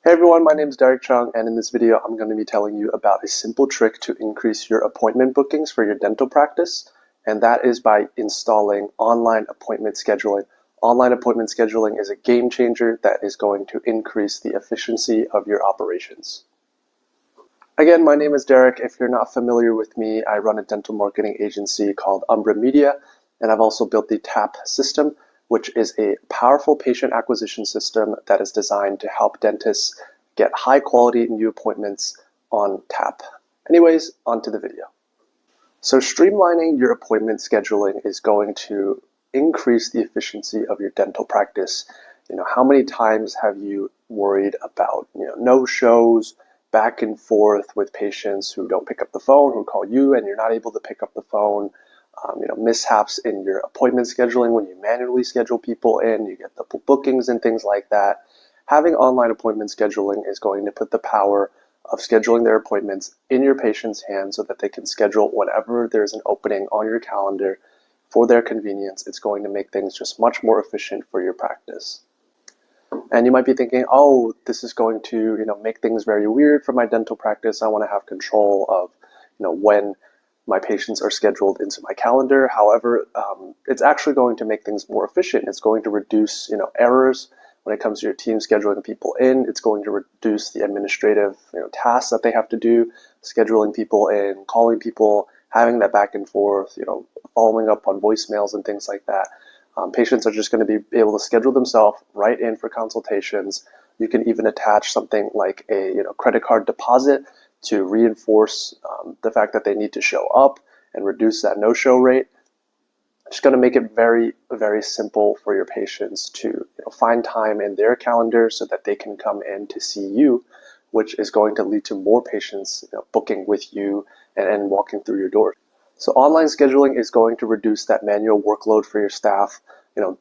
Hey everyone, my name is Derek Chung, and in this video I'm going to be telling you about a simple trick to increase your appointment bookings for your dental practice, and that is by installing online appointment scheduling. Online appointment scheduling is a game changer that is going to increase the efficiency of your operations. Again, my name is Derek. If you're not familiar with me, I run a dental marketing agency called Umbra Media, and I've also built the TAP system, which is a powerful patient acquisition system that is designed to help dentists get high quality new appointments on tap. Anyways, onto the video. So streamlining your appointment scheduling is going to increase the efficiency of your dental practice. How many times have you worried about, no-shows, back and forth with patients who don't pick up the phone, who call you and you're not able to pick up the phone, mishaps in your appointment scheduling when you manually schedule people in, you get double bookings and things like that. Having online appointment scheduling is going to put the power of scheduling their appointments in your patient's hands so that they can schedule whenever there's an opening on your calendar for their convenience. It's going to make things just much more efficient for your practice. And you might be thinking, oh, this is going to make things very weird for my dental practice. I want to have control of when my patients are scheduled into my calendar. However, it's actually going to make things more efficient. It's going to reduce errors when it comes to your team scheduling people in. It's going to reduce the administrative tasks that they have to do, scheduling people in, calling people, having that back and forth, following up on voicemails and things like that. Patients are just going to be able to schedule themselves right in for consultations. You can even attach something like a credit card deposit to reinforce the fact that they need to show up and reduce that no-show rate. It's going to make it very, very simple for your patients to find time in their calendar so that they can come in to see you, which is going to lead to more patients booking with you and walking through your door. So online scheduling is going to reduce that manual workload for your staff,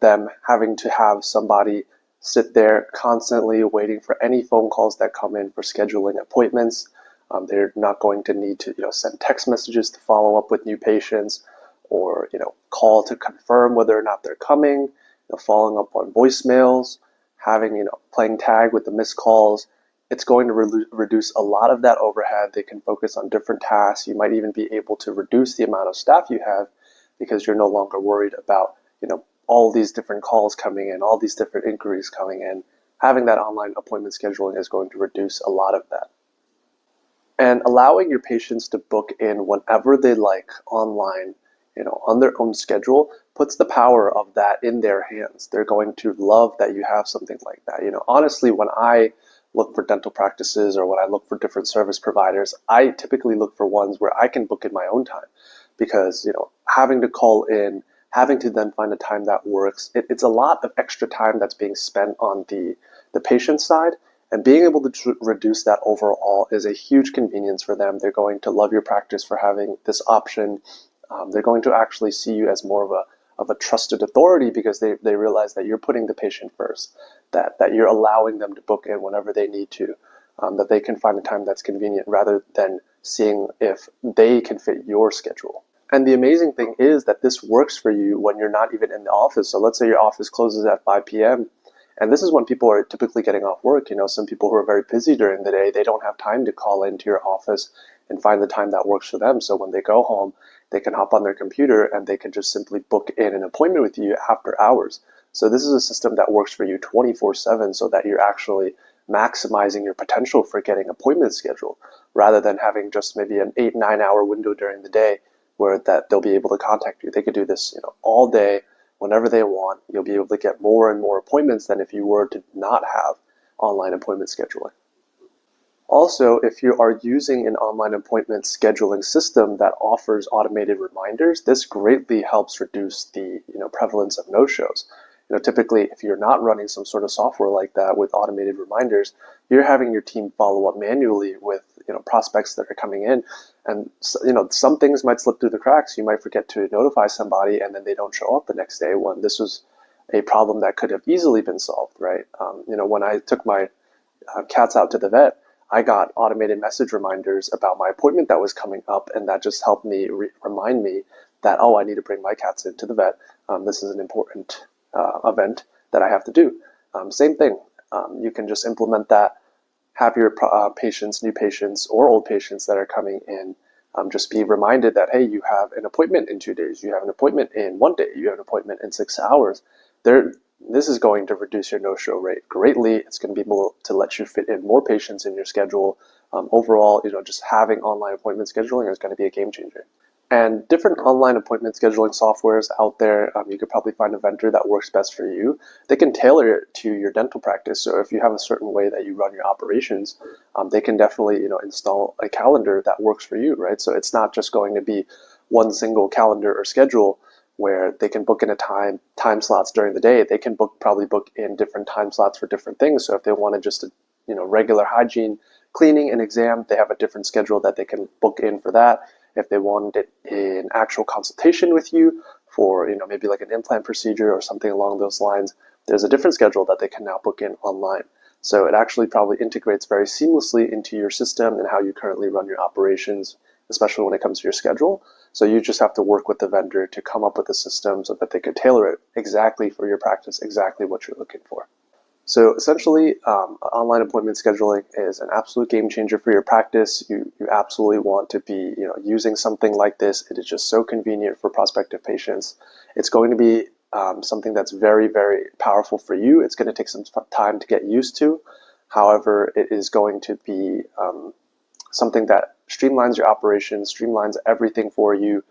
them having to have somebody sit there constantly waiting for any phone calls that come in for scheduling appointments. They're not going to need to send text messages to follow up with new patients, or call to confirm whether or not they're coming, following up on voicemails, having playing tag with the missed calls. It's going to reduce a lot of that overhead. They can focus on different tasks. You might even be able to reduce the amount of staff you have because you're no longer worried about all these different calls coming in, all these different inquiries coming in. Having that online appointment scheduling is going to reduce a lot of that. And allowing your patients to book in whenever they like online, on their own schedule, puts the power of that in their hands. They're going to love that you have something like that. Honestly, when I look for dental practices or when I look for different service providers, I typically look for ones where I can book in my own time, because having to call in, having to then find a time that works, it's a lot of extra time that's being spent on the patient side. And being able to reduce that overall is a huge convenience for them. They're going to love your practice for having this option. They're going to actually see you as more of a trusted authority because they realize that you're putting the patient first, that you're allowing them to book in whenever they need to, that they can find a time that's convenient rather than seeing if they can fit your schedule. And the amazing thing is that this works for you when you're not even in the office. So let's say your office closes at 5 p.m. And this is when people are typically getting off work. Some people who are very busy during the day, they don't have time to call into your office and find the time that works for them. So when they go home, they can hop on their computer and they can just simply book in an appointment with you after hours. So this is a system that works for you 24/7 so that you're actually maximizing your potential for getting appointments scheduled rather than having just maybe an 8-9 hour window during the day where that they'll be able to contact you. They could do this all day, whenever they want. You'll be able to get more and more appointments than if you were to not have online appointment scheduling. Also, if you are using an online appointment scheduling system that offers automated reminders, this greatly helps reduce the prevalence of no-shows. Typically, if you're not running some sort of software like that with automated reminders, you're having your team follow up manually with prospects that are coming in, and some things might slip through the cracks. You might forget to notify somebody, and then they don't show up the next day when this was a problem that could have easily been solved, right? When I took my cats out to the vet, I got automated message reminders about my appointment that was coming up, and that just helped me remind me that, oh, I need to bring my cats into the vet. This is an important event that I have to do. Same thing. You can just implement that have your patients, new patients, or old patients that are coming in just be reminded that, hey, you have an appointment in 2 days, you have an appointment in 1 day, you have an appointment in 6 hours. This is going to reduce your no-show rate greatly. It's going to be able to let you fit in more patients in your schedule. Overall, just having online appointment scheduling is going to be a game changer. And different online appointment scheduling softwares out there, you could probably find a vendor that works best for you. They can tailor it to your dental practice. So if you have a certain way that you run your operations, they can definitely install a calendar that works for you, right? So it's not just going to be one single calendar or schedule where they can book in a time slots during the day. They can probably book in different time slots for different things. So if they wanted just a regular hygiene, cleaning, and exam, they have a different schedule that they can book in for that. If they wanted an actual consultation with you for maybe like an implant procedure or something along those lines, there's a different schedule that they can now book in online. So it actually probably integrates very seamlessly into your system and how you currently run your operations, especially when it comes to your schedule. So you just have to work with the vendor to come up with a system so that they could tailor it exactly for your practice, exactly what you're looking for. So essentially, online appointment scheduling is an absolute game changer for your practice. You absolutely want to be using something like this. It is just so convenient for prospective patients. It's going to be something that's very, very powerful for you. It's going to take some time to get used to. However, it is going to be something that streamlines your operations, streamlines everything for you.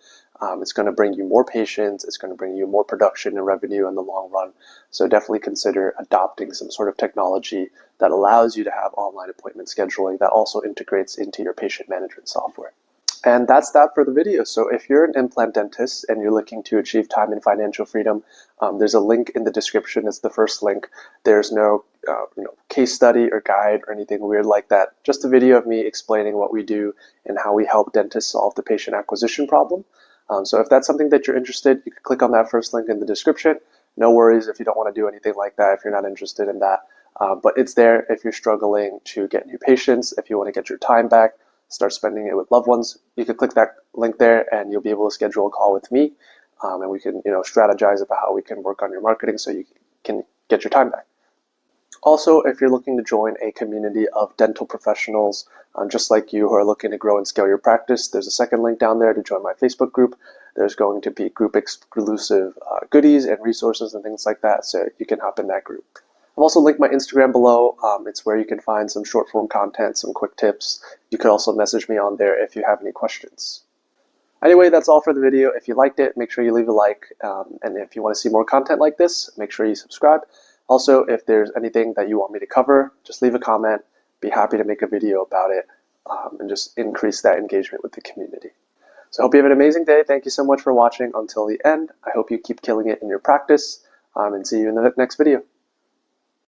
It's going to bring you more patients. It's going to bring you more production and revenue in the long run. So definitely consider adopting some sort of technology that allows you to have online appointment scheduling that also integrates into your patient management software. And that's that for the video. So if you're an implant dentist and you're looking to achieve time and financial freedom, there's a link in the description. It's the first link. There's no case study or guide or anything weird like that. Just a video of me explaining what we do and how we help dentists solve the patient acquisition problem. So if that's something that you're interested, you can click on that first link in the description. No worries if you don't want to do anything like that, if you're not interested in that. But it's there if you're struggling to get new patients, if you want to get your time back, start spending it with loved ones. You can click that link there and you'll be able to schedule a call with me. And we can strategize about how we can work on your marketing so you can get your time back. Also, if you're looking to join a community of dental professionals just like you who are looking to grow and scale your practice, there's a second link down there to join my Facebook group. There's going to be group exclusive goodies and resources and things like that, so you can hop in that group. I've also linked my Instagram below. It's where you can find some short form content, some quick tips. You could also message me on there if you have any questions. Anyway, that's all for the video. If you liked it, make sure you leave a like. And if you want to see more content like this, make sure you subscribe. Also, if there's anything that you want me to cover, just leave a comment. Be happy to make a video about it and just increase that engagement with the community. So I hope you have an amazing day. Thank you so much for watching until the end. I hope you keep killing it in your practice and see you in the next video.